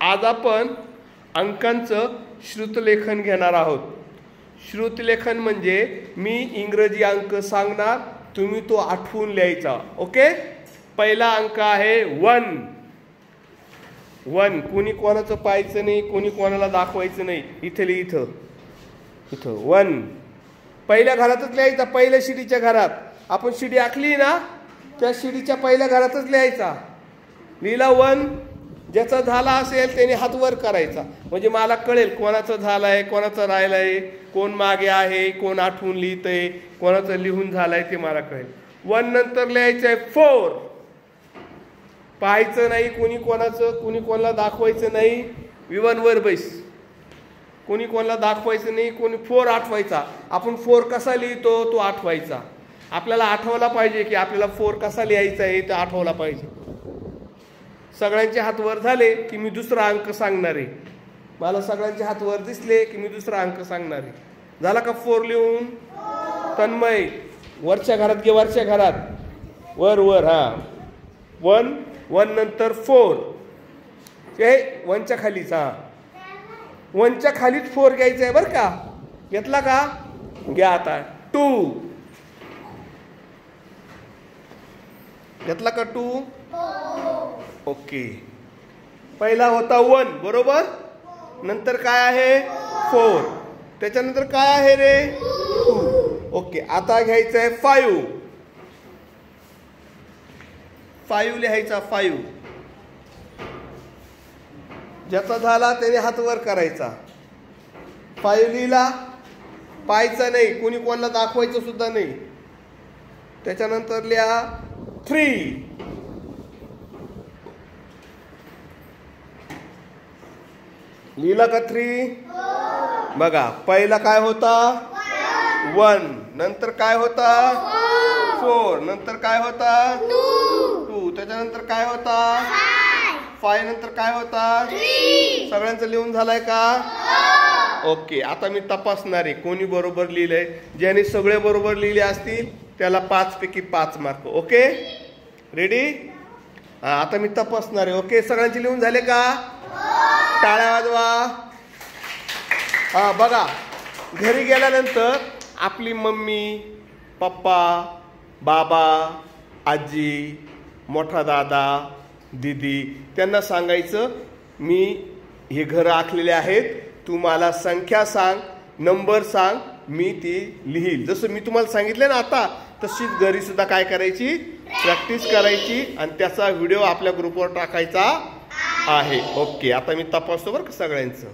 आज आपण अंकांचं श्रुतलेखन घेणार आहोत। श्रुतलेखन म्हणजे मी इंग्रजी अंक सांगणार, तुम्ही तो आठवून लिहायचा। ओके, पहिला अंक आहे 1। 1 कोणी कोणाचं पाहायचं नाही, कोणी कोणाला दाखवायचं नाही। इथे लिह, इथं 1 पहिल्या घरातच लिहायचा। पहिल्या शिडीच्या घरात आपण शिडी आखली ना, त्या शिडीच्या पहिल्या घरातच लिहायचा। लिहिला 1। ज्याचा झाला असेल त्याने हात वर करायचा, म्हणजे मला कळेल कोणाचं झालंय, कोणाचं राहिलंय, कोण मागे आहे, कोण आठवून लिहितंय, कोणाचं लिहून झालंय ते मला कळेल। 1 नंतर लिहायचंय 4। पाहायचं नाही कोणी कोणाचं, कोणी कोणाला दाखवायचं नाही। विवन वर बैस, कोणी कोणाला दाखवायचं नाही, कोणी 4 आठवायचा। आपण 4 कसा लिहितो तो आठवायचा। आपल्याला आठवला पाहिजे की आपल्याला 4 कसा लिहायचा आहे ते आठवला पाहिजे। सगळ्यांचे हात वर झाले की मी दुसरा अंक सांगणार आहे। मला सगळ्यांचे हात वर दिसले की मी दुसरा अंक सांगणार आहे। झाला का 4 लिहून? तन्मय वरच्या घरात घे, वरच्या घरात वर वर। हा 1 नंतर 4 हे 1च्या खालीच। हा 1च्या खालीच 4 घ्यायचं आहे बरं का। घेतला का? घ्या आता 2 घेतला का 2? ओके, पहिला होता 1 बरोबर, नंतर काय आहे 4, त्याच्यानंतर काय आहे रे 2। ओके, आता घ्यायचं आहे 5 लिहायचा। 5 ज्याचा झाला त्याने हात वर करायचा। 5 लिहिला, पाहायचा नाही, कोणी कोणाला दाखवायचं सुद्धा नाही। त्याच्यानंतर लिहा 3। लिहिला का 3? बघा, पहिला काय होता 1, नंतर काय होता 4, नंतर काय होता 2, त्याच्यानंतर काय होता 5, नंतर काय होता 3। सगळ्यांचं लिहून झालंय का? ओके, आता मी तपासणार आहे कोणी बरोबर लिहिलंय। ज्याने सगळे बरोबर लिहिले असतील त्याला 5 पैकी 5 मार्क। Okay, ready? आता मी तपासणार आहे। ओके, सगळ्यांचे लिहून झाले का? टाळ्या वाजवा। हा बघा, घरी गेल्यानंतर आपली मम्मी, पप्पा, बाबा, आजी, मोठा दादा, दीदी त्यांना सांगायचं मी हे घर आखलेले आहेत, तू मला संख्या सांग, नंबर सांग, मी ती लिहील। जसं मी तुम्हाला सांगितलं ना आता, तशीच घरी सुद्धा काय करायची, प्रॅक्टिस करायची आणि त्याचा व्हिडिओ आपल्या ग्रुपवर टाकायचा आहे। ओके, आता मी तपासतो बरं का सगळ्यांचं।